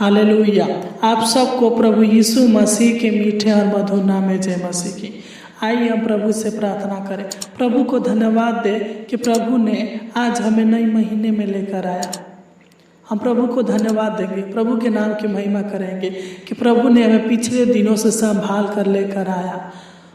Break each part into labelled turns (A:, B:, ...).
A: Hallelujah. आप सबको प्रभु यीशु मसीह के मीठे और मधुर नाम में जय मसीह की। आइए हम प्रभु से प्रार्थना करें, प्रभु को धन्यवाद दे कि प्रभु ने आज हमें नए महीने में लेकर आया। हम प्रभु को धन्यवाद देंगे, प्रभु के नाम की महिमा करेंगे कि प्रभु ने हमें पिछले दिनों से संभाल कर लेकर आया।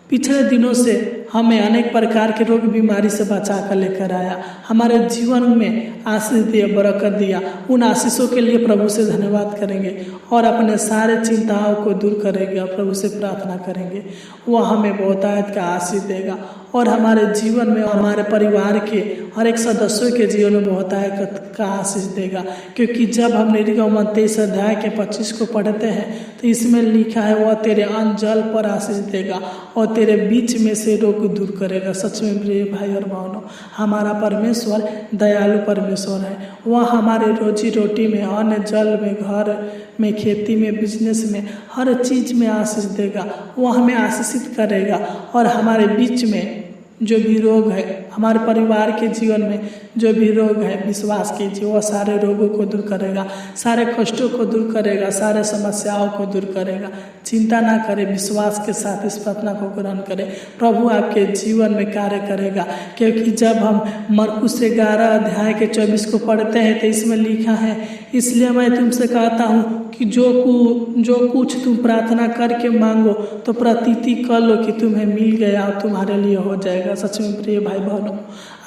A: पिछले दिनों से हमें अनेक प्रकार के रोग बीमारी से बचा कर लेकर आया, हमारे जीवन में आशीष दिया, बरकत दिया। उन आशीषों के लिए प्रभु से धन्यवाद करेंगे और अपने सारे चिंताओं को दूर करेंगे और प्रभु से प्रार्थना करेंगे। वह हमें बहुतायत का आशीष देगा और हमारे जीवन में, हमारे परिवार के हर एक सदस्यों के जीवन में बहुतायत का आशीष देगा। क्योंकि जब हम निर्गमन 23 अध्याय के 25 को पढ़ते हैं तो इसमें लिखा है, वह तेरे अन्न जल पर आशीष देगा और तेरे बीच में से रोग दूर करेगा। सच में प्रिय भाई और बहनों, हमारा परमेश्वर दयालु परमेश्वर है। वह हमारे रोजी रोटी में, अन्न जल में, घर में, खेती में, बिजनेस में, हर चीज में आशीष देगा। वह हमें आशीषित करेगा और हमारे बीच में जो भी रोग है, हमारे परिवार के जीवन में जो भी रोग है, विश्वास कीजिए वह सारे रोगों को दूर करेगा, सारे कष्टों को दूर करेगा, सारे समस्याओं को दूर करेगा। चिंता ना करें, विश्वास के साथ इस प्रार्थना को ग्रहण करें। प्रभु आपके जीवन में कार्य करेगा। क्योंकि जब हम मरकुस 11 अध्याय के 24 को पढ़ते हैं तो इसमें लिखा है, इसलिए मैं तुमसे कहता हूँ कि जो कुछ तुम प्रार्थना करके मांगो तो प्रतीति कर लो कि तुम्हें मिल गया और तुम्हारे लिए हो जाएगा। सच में प्रिय भाई बहनों,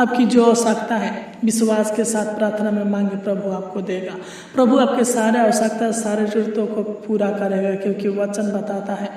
A: आपकी जो आवश्यकता है विश्वास के साथ प्रार्थना में मांगे, प्रभु आपको देगा। प्रभु आपके सारे आवश्यकता, सारे जरूरतों को पूरा करेगा। क्योंकि वचन बताता है,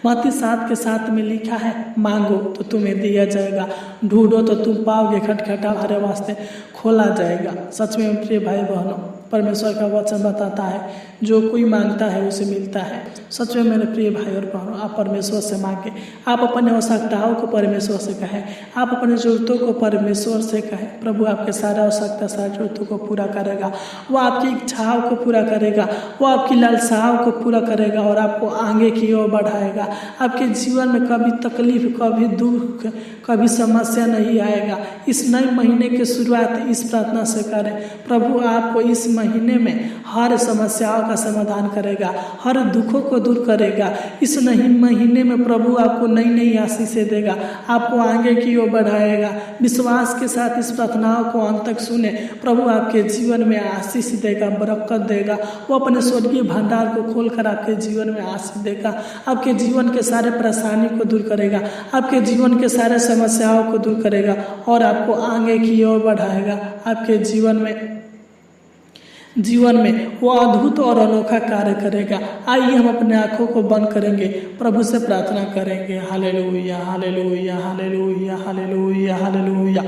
A: मत्ती 7:7 में लिखा है, मांगो तो तुम्हें दिया जाएगा, ढूंढो तो तुम पाओगे, खटखटा हमारे वास्ते खोला जाएगा। सच में प्रिय भाई बहनों, परमेश्वर का वचन बताता है, जो कोई मांगता है उसे मिलता है। सच में मेरे प्रिय भाई और बहनों, आप परमेश्वर से मांगे, आप अपने आवश्यकताओं को परमेश्वर से कहें, आप अपनी जरूरतों को परमेश्वर से कहें। प्रभु आपके सारे आवश्यकता, सारी जरूरतों को पूरा करेगा। वो आपकी इच्छाओं को पूरा करेगा, वो आपकी लालसाओं को पूरा करेगा और आपको आगे की ओर बढ़ाएगा। आपके जीवन में कभी तकलीफ, कभी दुख, कभी समस्या नहीं आएगा। इस नए महीने की शुरुआत इस प्रार्थना से करें, प्रभु आपको इस महीने में हर समस्याओं का समाधान करेगा, हर दुखों को दूर करेगा। इस नए महीने में प्रभु आपको नई नई आशीषें देगा, आपको आगे की ओर बढ़ाएगा। विश्वास के साथ इस प्रार्थनाओं को अंत तक सुने, प्रभु आपके जीवन में आशीष देगा, बरकत देगा। वो अपने स्वर्गीय भंडार को खोलकर आपके जीवन में आशीष देगा, आपके जीवन के सारे परेशानी को दूर करेगा, आपके जीवन के सारे समस्याओं को दूर करेगा और आपको आगे की ओर बढ़ाएगा। आपके जीवन में वो अद्भुत और अनोखा कार्य करेगा। आइए हम अपने आंखों को बंद करेंगे, प्रभु से प्रार्थना करेंगे। Hallelujah, hallelujah, hallelujah, hallelujah, hallelujah.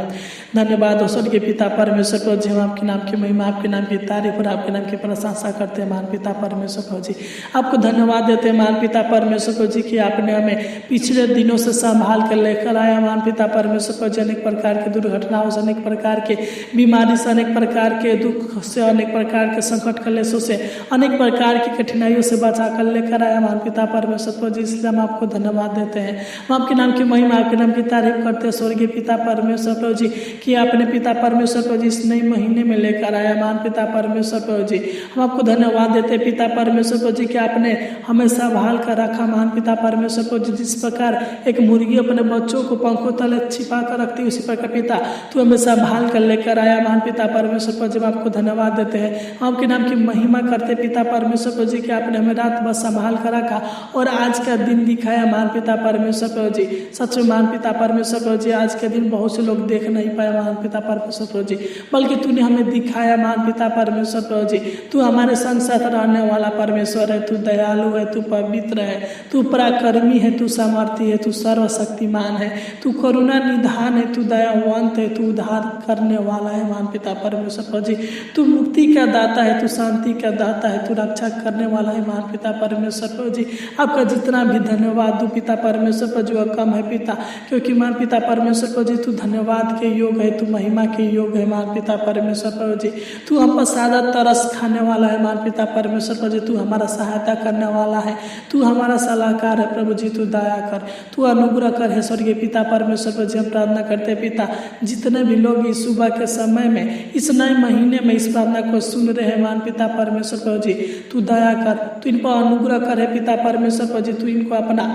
A: धन्यवाद हो स्वर्गीय पिता परमेश्वर को जी, हम आपके नाम की महिमा, आपके नाम की तारीफ और आपके नाम की प्रशंसा करते हैं। महान पिता परमेश्वर को जी, आपको धन्यवाद देते हैं महान पिता परमेश्वर को जी कि आपने हमें पिछले दिनों से संभाल कर लेकर आया। महान पिता परमेश्वर को जी, अनेक प्रकार की दुर्घटनाओं से, अनेक प्रकार के बीमारी से, अनेक प्रकार के दुख से, अनेक प्रकार के संकट कलेशों से, अनेक प्रकार की कठिनाइयों से बचा कर लेकर आया महान पिता परमेश्वर को जी। इसलिए हम आपको धन्यवाद देते हैं, हम आपके नाम की महिमा, आपके नाम की तारीफ करते हैं स्वर्गीय पिता परमेश्वर को जी कि आपने पिता परमेश्वर को जी इस नए महीने में लेकर आया। महान पिता परमेश्वर को जी, हम आपको धन्यवाद देते हैं पिता परमेश्वर को जी कि आपने हमें संभाल कर रखा। महान पिता परमेश्वर को जी, जिस प्रकार एक मुर्गी अपने बच्चों को पंखों तले छिपा कर रखती है, उसी प्रकार पिता तू हमें संभाल कर लेकर आया। महान पिता परमेश्वर को जी, आपको धन्यवाद देते हैं, आपके नाम की महिमा करते पिता परमेश्वर को जी कि आपने हमें रात भर संभाल कर रखा और आज का दिन दिखाया। महान पिता परमेश्वर को जी, सच में महान पिता परमेश्वर को जी, आज के दिन बहुत से लोग देख नहीं पाए महान पिता परमेश्वर को जी, बल्कि तूने हमें दिखाया। महान पिता परमेश्वर को जी, तू हमारे संग साथ रहने वाला परमेश्वर है, तू दयालु है, तू पवित्र है, तू पराक्रमी है, तू सामर्थी है, तू सर्वशक्तिमान है, तू करुणा निधान है, तू दयावंत है, तू उद्धार करने वाला है। महान पिता परमेश्वर को जी, तू मुक्ति का दाता है, तू शांति का दाता है, तू रक्षा करने वाला है। महान पिता परमेश्वर को जी, आपका जितना भी धन्यवाद दो पिता परमेश्वर पर जो कम है पिता, क्योंकि महान पिता परमेश्वर को जी तू धन्यवाद के योग योग है, तू महिमा के योग है महान पिता परमेश्वर प्रभु जी। तू हम पर सादा तरस खाने वाला है महान पिता परमेश्वर प्रभु जी। तू हमारा सहायता करने वाला है, तू हमारा सलाहकार है प्रभु जी। तू दया कर, तू अनुग्रह कर है स्वर्गीय पिता परमेश्वर प्रभु जी। हम प्रार्थना करते हैं पिता, जितने भी लोग इस सुबह के समय में इस नए महीने में इस प्रार्थना को सुन रहे हैं महान पिता परमेश्वर प्रभु जी, तू दया कर, तू इन पर अनुग्रह कर है पिता परमेश्वर प्रभु जी। तू इनको अपना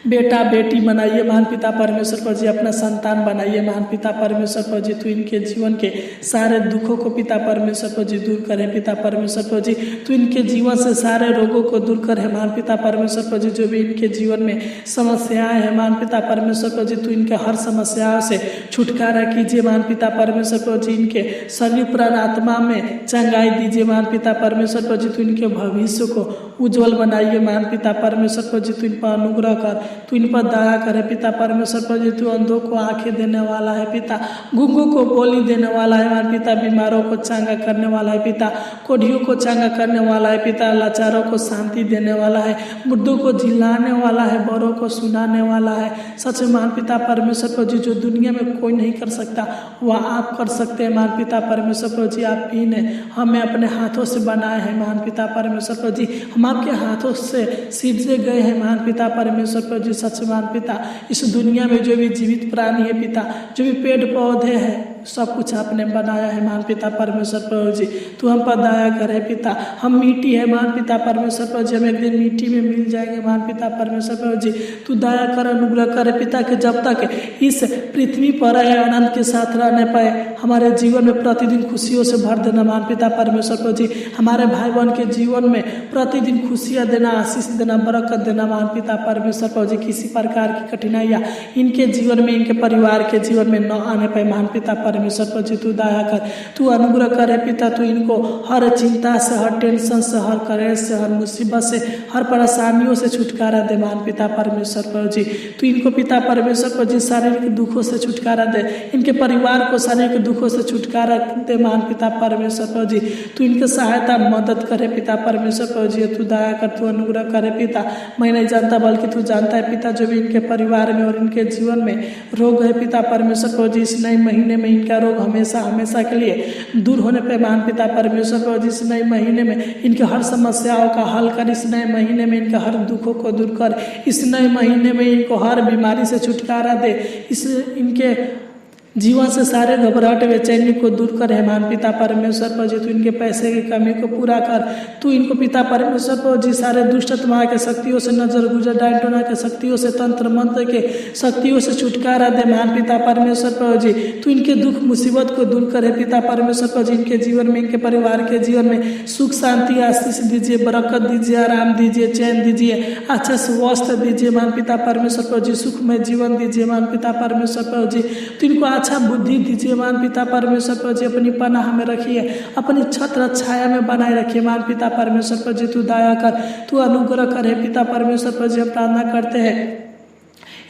A: बेटा बेटी बनाइए महान पिता परमेश्वर प्रभु जी, अपना संतान बनाइए महान पिता परमेश्वर प्रभु जी। तू इनके जीवन के सारे दुखों को पिता परमेश्वर प्रभु जी दूर करे पिता परमेश्वर प्रभु जी। तू इनके जीवन से सारे रोगों को दूर करे महान पिता परमेश्वर प्रभु जी। जो भी इनके जीवन में समस्याएं हैं महान पिता परमेश्वर प्रभु जी, तू इनके हर समस्याओं से छुटकारा कीजिए महान पिता परमेश्वर प्रभु जी। इनके शरीर प्राण आत्मा में चंगाई दीजिए महान पिता परमेश्वर प्रभु जी। तू इनके भविष्य को उज्जवल बनाइए महान पिता परमेश्वर प्रभु जी। तू इन पर अनुग्रह कर, तू इन पर दया करे पिता परमेश्वर प्रभु जी। तू अंधों को आंखें देने वाला है पिता, गूंगों को बोली देने वाला है महान पिता, बीमारों को चंगा करने वाला है पिता, कोढ़ियों को चंगा करने वाला है पिता, लाचारों को शांति देने वाला है, मुर्दों को जिलाने वाला है, बड़ों को सुनाने वाला है। सच महान पिता परमेश्वर प्रभु जी, जो दुनिया में कोई नहीं कर सकता वह आप कर सकते हैं महान पिता परमेश्वर प्रभु जी। आप ही ने हमें अपने हाथों से बनाए हैं महान पिता परमेश्वर प्रभु जी। हम आपके हाथों से सीधे गए हैं महान पिता परमेश्वर प्रभु जी। सच महान पिता, इस दुनिया में जो भी जीवित प्राणी है पिता, जो भी पेड़ पौधे हैं, सब कुछ आपने बनाया है महान पिता परमेश्वर प्रभु जी। तू हम पर दया करे पिता। हम मिट्टी है महान पिता परमेश्वर प्रभु जी, हम एक दिन मिट्टी में मिल जाएंगे महान पिता परमेश्वर प्रभु जी। तू दया कर, अनुग्रह करे पिता के जब तक इस पृथ्वी पर है आनंद के साथ रहने पाए, हमारे जीवन में प्रतिदिन खुशियों से भर देना महान पिता परमेश्वर प्रभु जी। हमारे भाई बहन के जीवन में प्रतिदिन खुशियाँ देना, आशीष देना, बरकत देना महान पिता परमेश्वर प्रभु जी। किसी प्रकार की कठिनाइयाँ इनके जीवन में, इनके परिवार के जीवन में न आने पाए महान पिता परमेश्वर प्रभु जी। तू दया कर, तू अनुग्रह करे पिता। तू इनको हर चिंता से, हर टेंशन से, हर कलेश से, हर मुसीबत से, हर परेशानियों से छुटकारा दे महान पिता परमेश्वर प्रभु जी। तू इनको पिता परमेश्वर प्रभु जी शारीरिक दुखों से छुटकारा दे, इनके परिवार को शारीरिक दुखों से छुटकारा दे महान पिता परमेश्वर प्रभु जी। तू इनके सहायता मदद करे पिता परमेश्वर प्रभु जी। तू दया कर, तू अनुग्रह करे पिता। मैं नहीं जानता बल्कि तू जानता है पिता, जो भी इनके परिवार में और इनके जीवन में रोग है पिता परमेश्वर प्रभु जी, इस नए महीने में इनका रोग हमेशा हमेशा के लिए दूर होने पे महान पिता परमेश्वर प्रभु जी। इस नए महीने में इनके हर समस्याओं का हल कर, इस नए महीने में इनके हर दुखों को दूर कर, इस नए महीने में इनको हर बीमारी से छुटकारा दे, इस इनके जीवन से सारे घबराहट बेचैनी को दूर कर है महान पिता परमेश्वर प्रभु जी। तू इनके पैसे की कमी को पूरा कर। तू इनको पिता परमेश्वर प्रभु जी सारे दुष्ट आत्मा के शक्तियों से, नजर गुजर डायन टोना के शक्तियों से, तंत्र मंत्र के शक्तियों से छुटकारा दे महान पिता परमेश्वर प्रभु जी। तू इनके दुख मुसीबत को दूर करे पिता परमेश्वर प्रभु जी। इनके जीवन में, इनके परिवार के जीवन में सुख शांति आशीष दीजिए, बरकत दीजिए, आराम दीजिए, चैन दीजिए, अच्छा स्वास्थ्य दीजिए महान पिता परमेश्वर प्रभु जी। सुखमय जीवन दीजिए महान पिता परमेश्वर प्रभु जी। तू इनको अच्छा बुद्धि दीजिए महान पिता परमेश्वर प्रभु जी। अपनी पनाह में रखिए, अपनी छत्र छाया में बनाए रखिए महान पिता परमेश्वर प्रभु जी। तू दया कर, तू अनुग्रह करे पिता परमेश्वर प्रभु जी। हम प्रार्थना करते हैं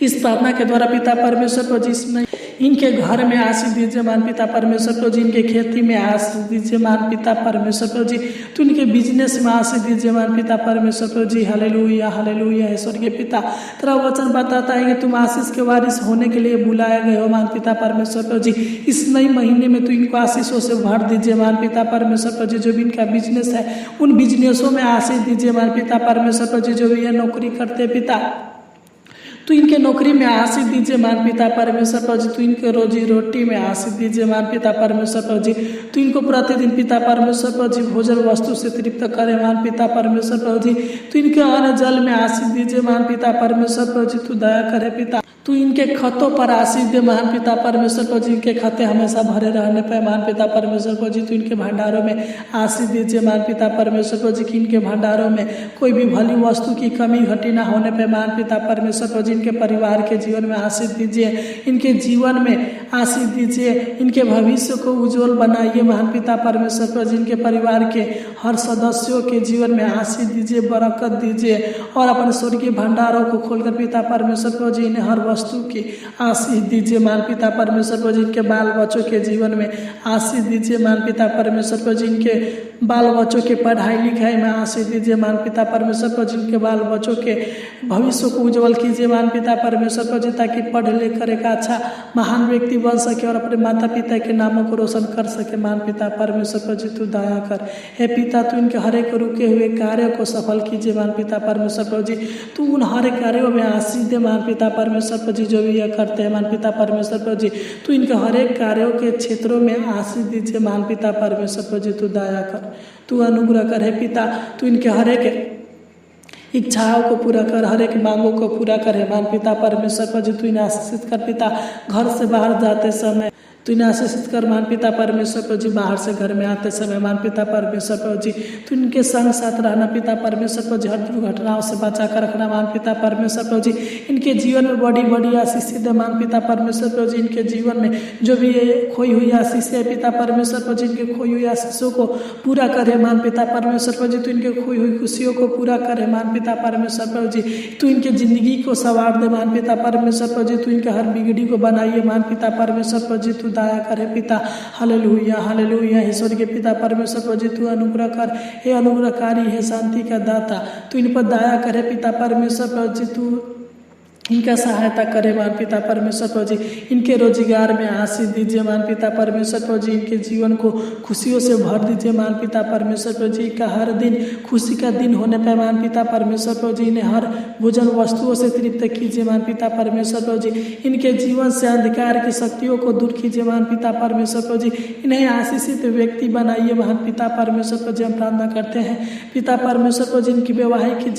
A: इस प्रार्थना के द्वारा पिता परमेश्वर प्रभु जी, इसमें इनके घर में आशीष दीजिए महान पिता परमेश्वर प्रभु जी। इनके खेती में आशीष दीजिए महान पिता परमेश्वर प्रभु जी। तो इनके बिजनेस में आशीष दीजिए महान पिता परमेश्वर प्रभु जी। हालेलुया हालेलुया है स्वर्गीय पिता। तेरा वचन बताता है कि तुम आशीष के वारिस होने के लिए बुलाए गए हो महान पिता परमेश्वर प्रभु जी। इस नए महीने में तो इनको आशीषों से भर दीजिए महान पिता परमेश्वर प्रभु जी। जो भी इनका बिजनेस है उन बिजनेसों में आशीष दीजिए महान पिता परमेश्वर प्रभु जी। जो भी ये नौकरी करते पिता, तो इनके नौकरी में आशीष दीजिए महान पिता परमेश्वर प्रभु जी। तो इनके रोजी रोटी में आशीष दीजिए महान पिता परमेश्वर प्रभु जी। तो इनको प्रतिदिन पिता परमेश्वर प्रभु जी भोजन वस्तु से तृप्त करे महान पिता परमेश्वर प्रभु जी। तो इनके अन्न जल में आशीष दीजिए महान पिता परमेश्वर प्रभु जी। तू दया करे पिता। तू इनके खतों पर आशीष दे महान पिता परमेश्वर प्रभु जी। इनके खाते हमेशा भरे रहने पर महान पिता परमेश्वर प्रभु जी। तो इनके भंडारों में आशीष दीजिए महान पिता परमेश्वर प्रभु जी। कि इनके भंडारों में कोई भी भली वस्तु की कमी घटी ना होने पर महान पिता परमेश्वर प्रभु जी। इनके परिवार के जीवन में आशीष दीजिए, इनके जीवन में आशीष दीजिए, इनके भविष्य को उज्जवल बनाइए महान पिता परमेश्वर प्रभु जी। इनके परिवार के हर सदस्यों के जीवन में आशीष दीजिए, बरकत दीजिए और अपने स्वर्गीय भंडारों को खोलकर पिता परमेश्वर प्रभु जी इन्हें हर वस्तु की आशीष दीजिए मान पिता परमेश्वर प्रभु, जिनके बाल बच्चों के जीवन में आशीष दीजिए मान पिता परमेश्वर प्रभु, जिनके बाल बच्चों के पढ़ाई लिखाई में आशीष दीजिए मान पिता परमेश्वर प्रभु, जिनके बाल बच्चों के भविष्य को उज्जवल कीजिए मान पिता परमेश्वर प्रभु, ताकि पढ़ लिख कर एक अच्छा महान व्यक्ति बन सके और अपने माता पिता के नामों को रोशन कर सके मान पिता परमेश्वर प्रभु, तू दया कर। हे पिता, तू इनके हर एक रुके हुए कार्यों को सफल कीजिए मान पिता परमेश्वर प्रभु जी। तू उन हर कार्यों में आशीष दे मान पिता परमेश्वर प्रभु जी, जो भी यह करते हैं मान पिता परमेश्वर प्रभु जी। तू इनके हर एक कार्यों के क्षेत्रों में आशीष दीजिए मान पिता परमेश्वर प्रभु जी, तू दया कर, तू अनुग्रह कर। हे पिता, तू इनके हर एक इच्छाओं को पूरा कर, हर एक मांगों को पूरा करे मान पिता परमेश्वर प्रभु जी। तू इन्हें आशीषित कर पिता, घर से बाहर जाते समय तू इन्हें आशीषित कर मान पिता परमेश्वर प्रभु जी, बाहर से घर में आते समय मान पिता परमेश्वर प्रभु जी। तू इनके संग साथ रहना पिता परमेश्वर प्रभु जी, हर दुर्घटनाओं से बचा कर रखना मान पिता परमेश्वर प्रभु जी। इनके जीवन में बड़ी बड़ी आशीष दे मान पिता परमेश्वर प्रभु जी। इनके जीवन में जो भी खोई हुई आशीष है पिता परमेश्वर प्रभु जी, इनके खोई हुई आशीषों को पूरा करे मान पिता परमेश्वर प्रभु जी। तू इनके खोई हुई खुशियों को पूरा करे मान पिता परमेश्वर प्रभु जी। तू इनके जिंदगी को संवार दे मान पिता परमेश्वर प्रभु जी। तू इनके हर बिगड़ी को बनाइए मान पिता परमेश्वर प्रभु जी, तू दया करे पिता। Hallelujah hallelujah. ईश्वर के पिता परमेश्वर प्रभु जी, तू अनुग्रह कर। हे अनुग्रहकारी, हे शांति का दाता, तू इन पर दया करे पिता परमेश्वर प्रभु जी। तू इनका सहायता करे मान पिता परमेश्वर प्रभु जी। इनके रोजगार में आशीष दीजिए मान पिता परमेश्वर प्रभु जी। इनके जीवन को खुशियों से भर दीजिए मान पिता परमेश्वर प्रभु जी। का हर दिन खुशी का दिन होने पर मान पिता परमेश्वर प्रभु जी, इन्हें हर भोजन वस्तुओं से तृप्त कीजिए मान पिता परमेश्वर प्रभु जी। इनके जीवन से अंधकार की शक्तियों को दूर कीजिए मान पिता परमेश्वर प्रभु जी। इन्हें आशीषित व्यक्ति बनाइए मान पिता परमेश्वर प्रभु जी। हम प्रार्थना करते हैं पिता परमेश्वर प्रभु जी, इनकी वैवाहिक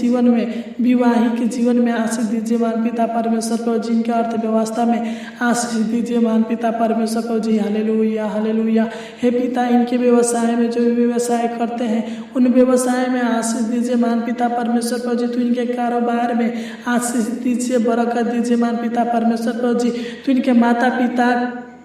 A: जीवन में आशीष दीजिए मान पिता परमेश्वर प्रभु जी। इनके अर्थव्यवस्था में आशीष दीजिए मान पिता परमेश्वर प्रभु जी। Hallelujah hallelujah. हे पिता, इनके व्यवसाय में जो भी व्यवसाय करते हैं उन व्यवसाय में आशीष दीजिए मान पिता परमेश्वर प्रभु जी। तू इनके कारोबार में आशीष दीजिए, बरकत दीजिए मान पिता परमेश्वर प्रभु जी। तू इनके माता पिता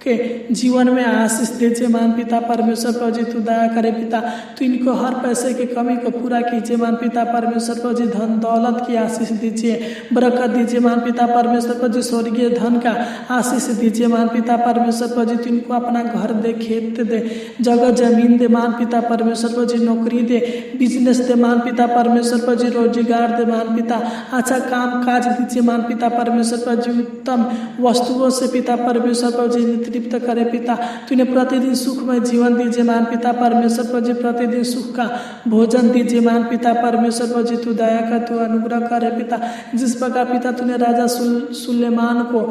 A: के जीवन में आशीष दीजिए मान पिता परमेश्वर प्रभु जी। तू दया करे पिता, तू इनको हर पैसे की कमी को पूरा कीजिए मान पिता परमेश्वर प्रभु जी। धन दौलत की आशीष दीजिए, बरकत दीजिए मान पिता परमेश्वर प्रभु जी। स्वर्गीय धन का आशीष दीजिए मान पिता परमेश्वर प्रभु जी। तू इनको अपना घर दे, खेत दे, जगह जमीन दे मान पिता परमेश्वर प्रभु जी। नौकरी दे, बिजनेस दे मान पिता परमेश्वर प्रभु जी। रोजगार दे मान पिता, अच्छा काम काज दीजिए मान पिता परमेश्वर प्रभु जी। उत्तम वस्तुओं से पिता परमेश्वर प्रभु जी तृप्त करे पिता। तूने प्रतिदिन सुखमय जीवन दीजिए मान पिता परमेश्वर प्रभु जी। प्रतिदिन सुख का भोजन दीजिए मान पिता परमेश्वर प्रभु जी। तू दया कर, तू अनुग्रह करे पिता। जिस प्रकार पिता तूने राजा सुलेमान को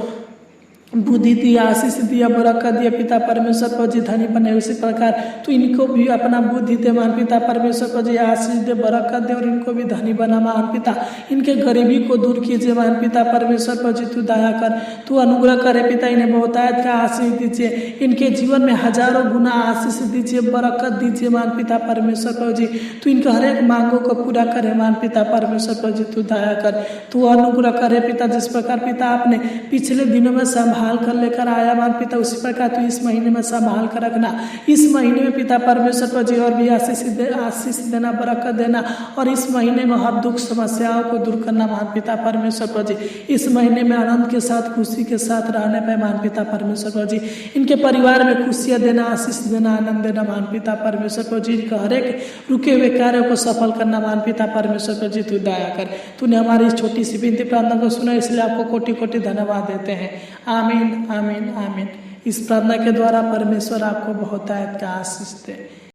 A: बुद्धि दिया, आशीष दिया, बरकत दिया पिता परमेश्वर प्रभु जी, धनी बने, उसी प्रकार तू इनको भी अपना बुद्धि दे मान पिता परमेश्वर प्रभु जी। आशीष दे, बरकत दे और इनको भी धनी बना मान पिता। इनके गरीबी को दूर कीजिए मान पिता परमेश्वर प्रभु जी। तू दया कर, तू अनुग्रह करे पिता। इन्हें बहुतायत का आशीष दीजिए, इनके जीवन में हजारों गुना आशीष दीजिए, बरकत दीजिए मान पिता परमेश्वर प्रभु जी। तू इनके हर एक मांगों को पूरा करे मान पिता परमेश्वर प्रभु जी। तू दया कर, तू अनुग्रह करे पिता। जिस प्रकार पिता आपने पिछले दिनों में संभाल कर लेकर आया मान पिता, उसी प्रकार तू इस महीने में संभाल कर रखना। इस महीने में पिता परमेश्वर प्रभु जी और भी आशीष देना, बरकत देना और इस महीने में हर दुख समस्याओं को दूर करना मान पिता परमेश्वर प्रभु जी। इस महीने में आनंद के साथ, खुशी के साथ रहने पर मान पिता परमेश्वर प्रभु जी। इनके परिवार में खुशियां देना, आशीष देना, आनंद देना मान पिता परमेश्वर प्रभु जी। इनका हर एक रुके हुए कार्यों को सफल करना मान पिता परमेश्वर प्रभु जी। तू दया कर, तूने हमारी इस छोटी सी विनती प्रार्थना को सुना, इसलिए आपको कोटि कोटि धन्यवाद देते हैं। आमीन आमीन आमीन। इस प्रार्थना के द्वारा परमेश्वर आपको बहुतायत का आशीष दे।